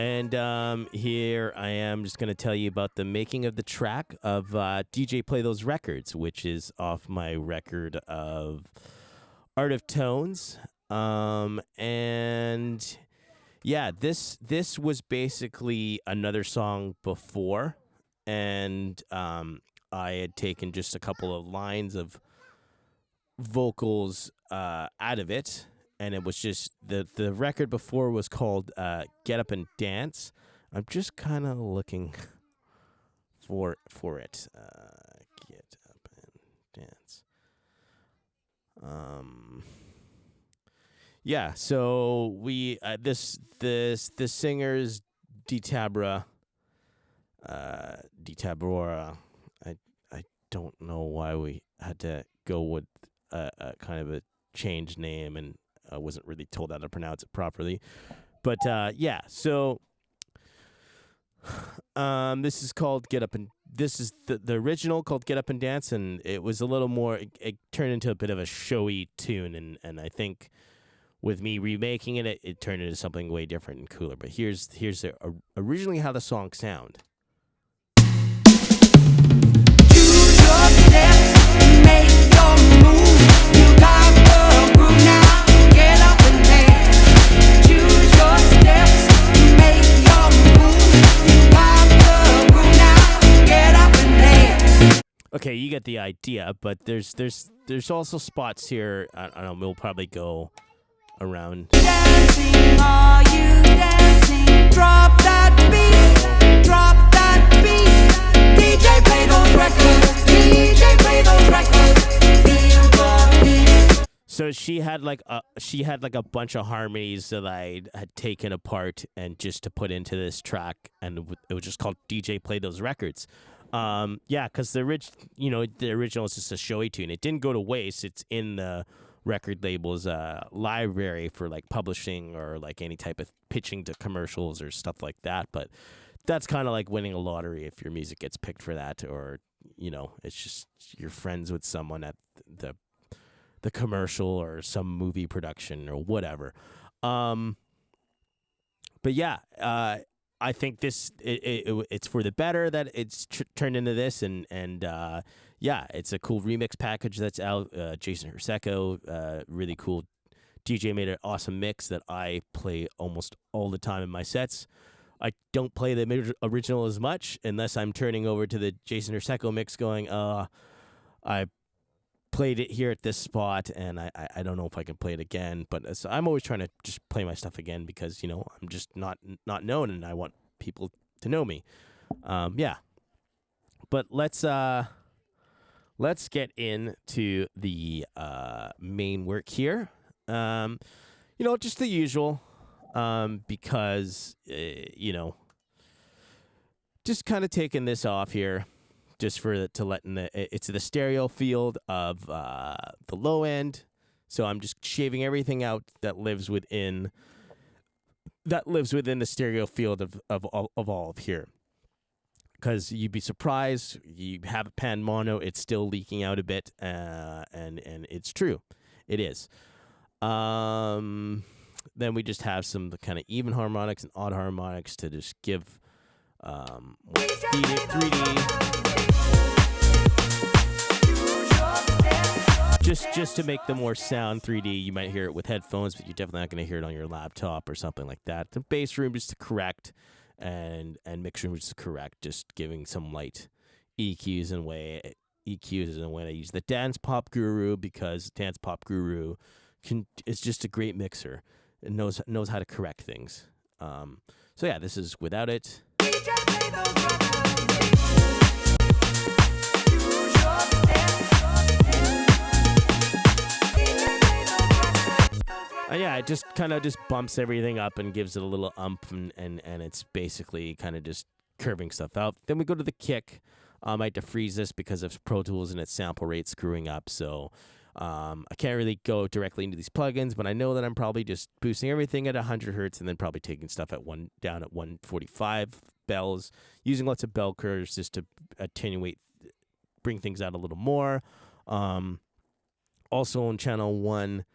And here I am just going to tell you about the making of the track of DJ Play Those Records, which is off my record of Art of Tones. And yeah, this was basically another song before, and I had taken just a couple of lines of vocals out of it, and it was just the record before was called Get Up and Dance. I'm just kind of looking for it. Get Up and Dance. Yeah, so we this singer's Dtaborah. Dtaborah. I don't know why we had to go with a kind of a changed name, and I wasn't really told how to pronounce it properly. But yeah, so this is called Get Up and this is the original called Get Up and Dance, and it was a little more. It turned into a bit of a showy tune, and I think with me remaking it, it turned into something way different and cooler. But here's originally how the song sound. Okay, you get the idea, but there's also spots here. I don't know. We'll probably go around. Dancing, are you dancing? Drop that beat, drop that beat. DJ play those records, DJ play those records. Feel the beat. So she had like a bunch of harmonies that I had taken apart and just to put into this track, and it was just called DJ Play Those Records. Yeah, because the original is just a showy tune. It didn't go to waste. It's in the record label's library for like publishing or like any type of pitching to commercials or stuff like that. But that's kind of like winning a lottery if your music gets picked for that, or it's just you're friends with someone at the commercial or some movie production or whatever. But yeah, I think it's for the better that it's turned into this, and yeah, it's a cool remix package that's out. Jason Hirseco, really cool DJ, made an awesome mix that I play almost all the time in my sets. I don't play the original as much unless I'm turning over to the Jason Hirseco mix going, I played it here at this spot, and I don't know if I can play it again. But so I'm always trying to just play my stuff again because I'm just not known, and I want people to know me. Yeah, but let's get into the main work here. Just the usual, because just kind of taking this off here. Just to let in it's the stereo field of the low end, so I'm just shaving everything out that lives within the stereo field of all of here. Because you'd be surprised, you have a pan mono, it's still leaking out a bit, and it's true, it is. Then we just have some kind of even harmonics and odd harmonics to just give 3D. Just to make the more sound 3D, you might hear it with headphones, but you're definitely not going to hear it on your laptop or something like that. The bass room just to correct, and mix room just to correct, just giving some light EQs in a way. I use the Dance Pop Guru because Dance Pop Guru is just a great mixer. It knows how to correct things. So yeah, this is without it. Yeah, it just kind of just bumps everything up and gives it a little umph, and it's basically kind of just curving stuff out. Then we go to the kick. I had to freeze this because of Pro Tools and its sample rate screwing up, so I can't really go directly into these plugins, but I know that I'm probably just boosting everything at 100 hertz and then probably taking stuff down at 145 bells, using lots of bell curves just to attenuate, bring things out a little more. Also on channel 1,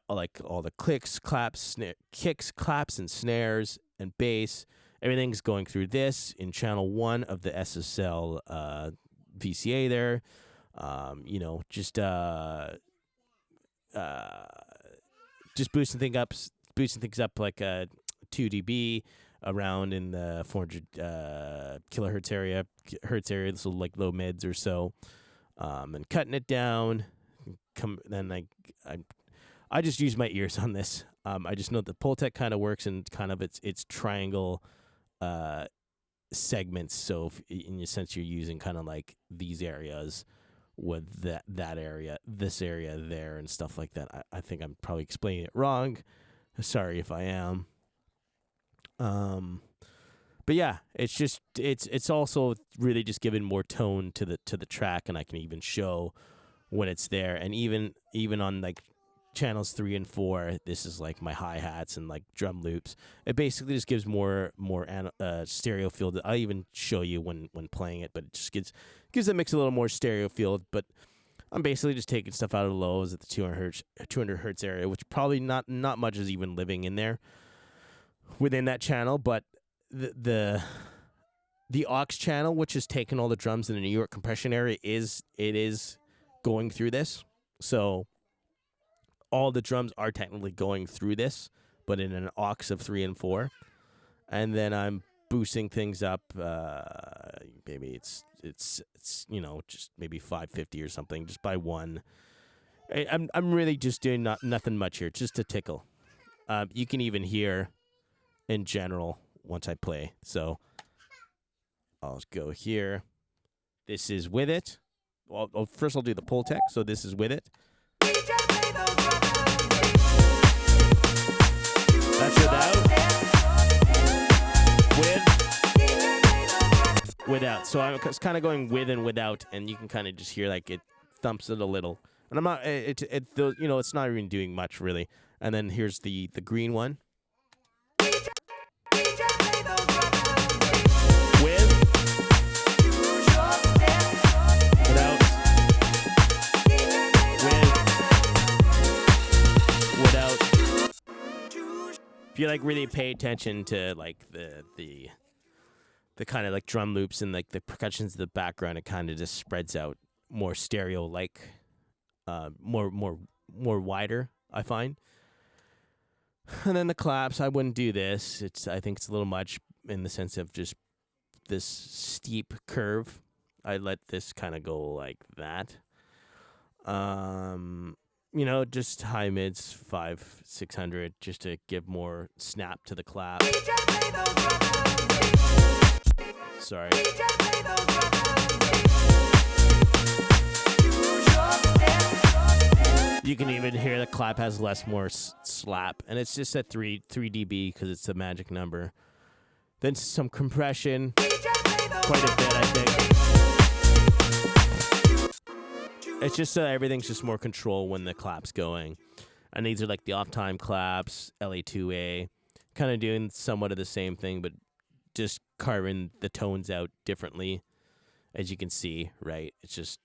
like all the clicks, claps, kicks, claps, and snares and bass. Everything's going through this in channel 1 of the SSL VCA there. Just boosting things up like 2 dB around in the 400 kilohertz area, so like low mids or so, and cutting it down. I just use my ears on this. I just know the Pultec kind of works in kind of its triangle segments. So in a sense, you're using kind of like these areas with that area, this area there, and stuff like that. I think I'm probably explaining it wrong. Sorry if I am. But yeah, it's also really just giving more tone to the track, and I can even show when it's there, and even on like channels 3 and 4, this is like my hi-hats and like drum loops. It basically just gives more stereo field. I'll even show you when playing it, but it just gives the mix a little more stereo field. But I'm basically just taking stuff out of the lows at the 200 hertz area, which probably not much is even living in there within that channel. But the aux channel, which is taking all the drums in the New York compression area, is going through this. So all the drums are technically going through this, but in an aux of 3 and 4. And then I'm boosting things up. Maybe it's just maybe 550 or something, just by 1. I'm really just doing nothing much here, just to tickle. You can even hear in general once I play. So I'll go here. This is with it. Well, first I'll do the Pultec. So this is with it. That's without. So I'm kind of going with and without, and you can kind of just hear like it thumps it a little. And I'm not. It's not even doing much really. And then here's the green one. If you like really pay attention to like the kind of like drum loops and like the percussions in the background, it kind of just spreads out more stereo like, more wider, I find. And then the claps, I wouldn't do this. I think it's a little much in the sense of just this steep curve. I let this kind of go like that. Just high mids, 500, 600, just to give more snap to the clap. Sorry. You can even hear the clap has more slap, and it's just at 3 dB because it's the magic number. Then some compression, quite a bit, I think. It's just so everything's just more control when the clap's going. And these are like the off-time claps, LA2A, kind of doing somewhat of the same thing, but just carving the tones out differently, as you can see, right? It's just,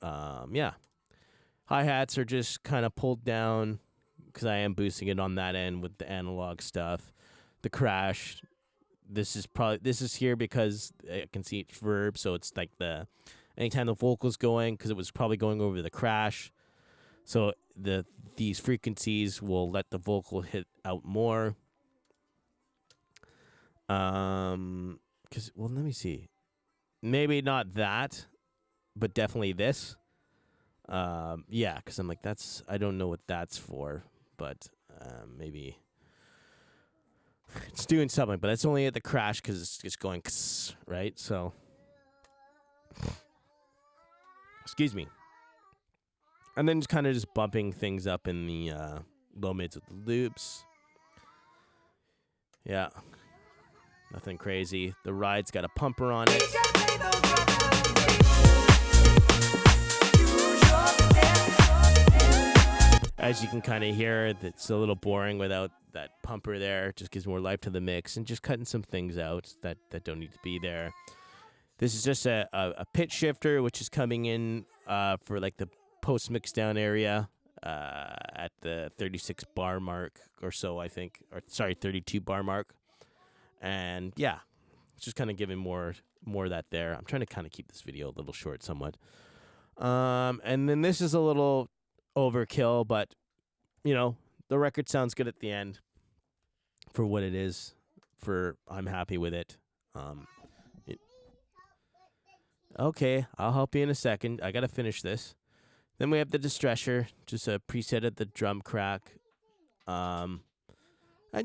Hi-hats are just kind of pulled down because I am boosting it on that end with the analog stuff. The crash, this is here because I can see each verb, so it's like anytime the vocal's going, because it was probably going over the crash. So these frequencies will let the vocal hit out more. Let me see. Maybe not that, but definitely this. Because I'm like, I don't know what that's for, but maybe it's doing something, but it's only at the crash because it's just going, right? So. Excuse me. And then just kind of just bumping things up in the low mids with the loops. Yeah. Nothing crazy. The ride's got a pumper on it. As you can kind of hear, it's a little boring without that pumper there. It just gives more life to the mix, and just cutting some things out that don't need to be there. This is just a pitch shifter, which is coming in for like the post mix down area. at the 36 bar mark or so, I think, or sorry, 32 bar mark, and yeah, it's just kind of giving more of that there. I'm trying to kind of keep this video a little short, somewhat. And then this is a little overkill, but the record sounds good at the end for what it is. I'm happy with it. It, okay, I'll help you in a second. I gotta finish this. Then we have the Distresser, just a preset of the drum crack. And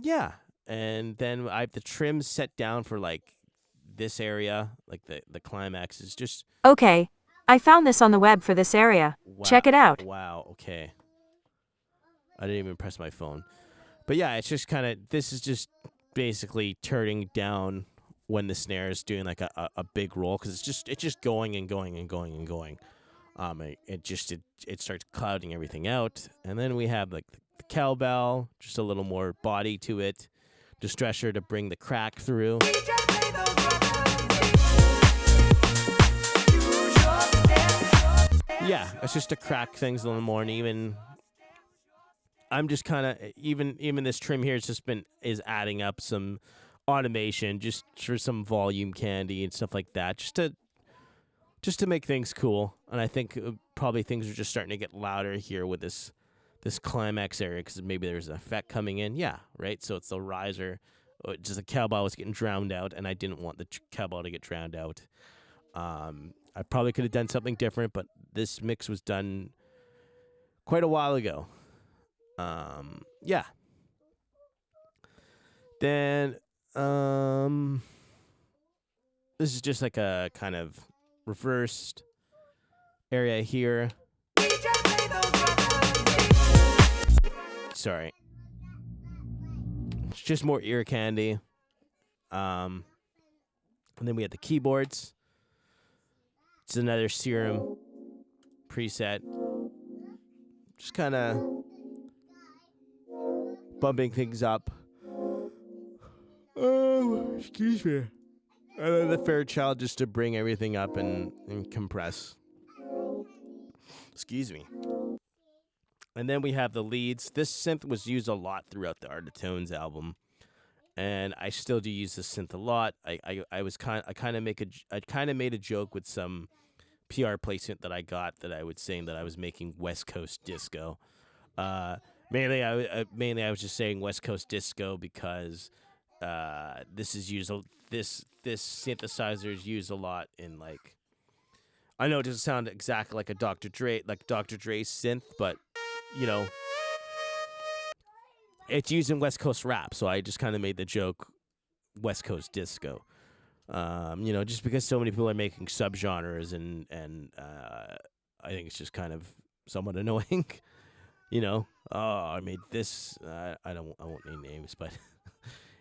yeah, and then I have the trim set down for like this area, like the climax is just Okay, I found this on the web for this area. wow, Check it out. Wow, okay. I didn't even press my phone. But yeah, it's just kind of, this is just basically turning down when the snare is doing like a big roll, because it's just going and going and going and going. It starts clouding everything out, and then we have like the cowbell, just a little more body to it, Distresser to bring the crack through. Yeah, it's just to crack things a little more, and even I'm just kind of even this trim here is adding up some automation just for some volume candy and stuff like that, just to make things cool. And I think probably things are just starting to get louder here with this climax area, because maybe there's an effect coming in. Yeah, right. So it's the riser, just the cowbell was getting drowned out, and I didn't want the cowbell to get drowned out. I probably could have done something different, but this mix was done quite a while ago. Yeah. Then, this is just like a kind of reversed area here. Sorry. It's just more ear candy. And then we have the keyboards. It's another Serum preset. Just kind of bumping things up. Oh, excuse me. And then the Fairchild just to bring everything up and compress. Excuse me. And then we have the leads. This synth was used a lot throughout the Art of Tones album, and I still do use this synth a lot. I kind of made a joke with some PR placement that I got, that I was saying that I was making West Coast disco. Mainly I was just saying West Coast disco because this is used. This synthesizer is used a lot in, like, I know it doesn't sound exactly like a Dr. Dre synth, but it's used in West Coast rap, so I just kind of made the joke West Coast disco. Just because so many people are making subgenres, and I think it's just kind of somewhat annoying. Oh, I made this. I won't name names, but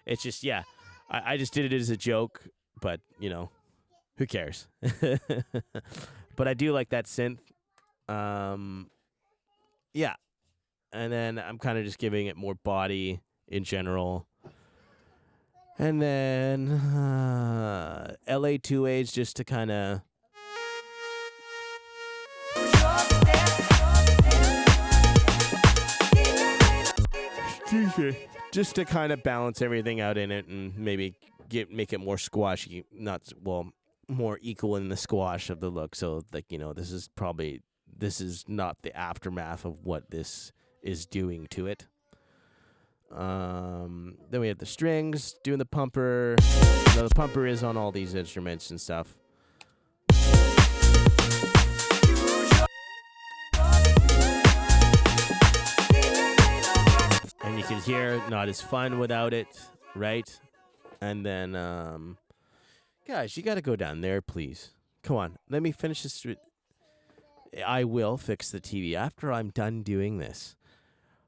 it's just, yeah. I just did it as a joke, but who cares? But I do like that synth. Yeah. And then I'm kind of just giving it more body in general. And then LA2A's just to kind of just to kind of balance everything out in it, and maybe make it more squashy, more equal in the squash of the look. So, like, this is not the aftermath of what this is doing to it. Then we have the strings doing the pumper. The pumper is on all these instruments and stuff. And you can hear not as fun without it, right? And then, guys, you got to go down there, please. Come on, let me finish this. I will fix the TV after I'm done doing this.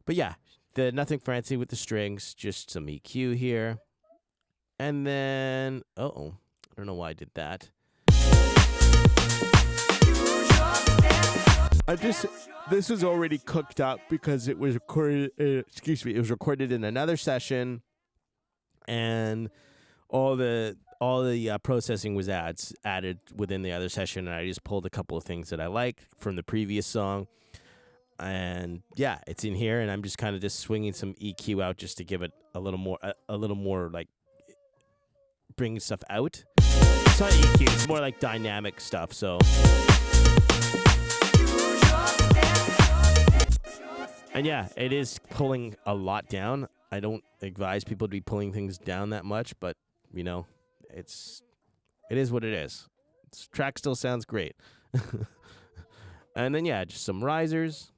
But yeah, nothing fancy with the strings, just some EQ here. And then, I don't know why I did that. This is already cooked up because it was recorded. It was recorded in another session, and all the processing was added within the other session, and I just pulled a couple of things that I liked from the previous song. And yeah, it's in here, and I'm just kind of just swinging some EQ out just to give it a little more like bring stuff out. It's not EQ, it's more like dynamic stuff. So, and yeah, it is pulling a lot down. I don't advise people to be pulling things down that much, but you know, it is what it is. This track still sounds great. And then yeah, just some risers.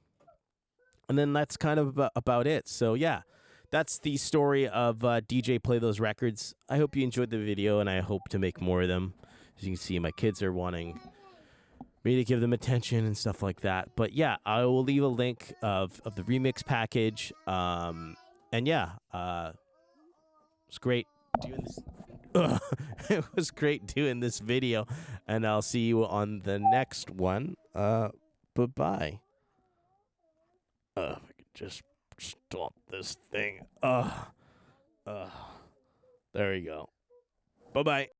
And then that's kind of about it. So yeah, that's the story of DJ Play Those Records. I hope you enjoyed the video, and I hope to make more of them. As you can see, my kids are wanting me to give them attention and stuff like that. But yeah, I will leave a link of the remix package. And yeah, it's great doing this. It was great doing this video, and I'll see you on the next one. Bye-bye. If I could just stop this thing. There we go. Bye-bye.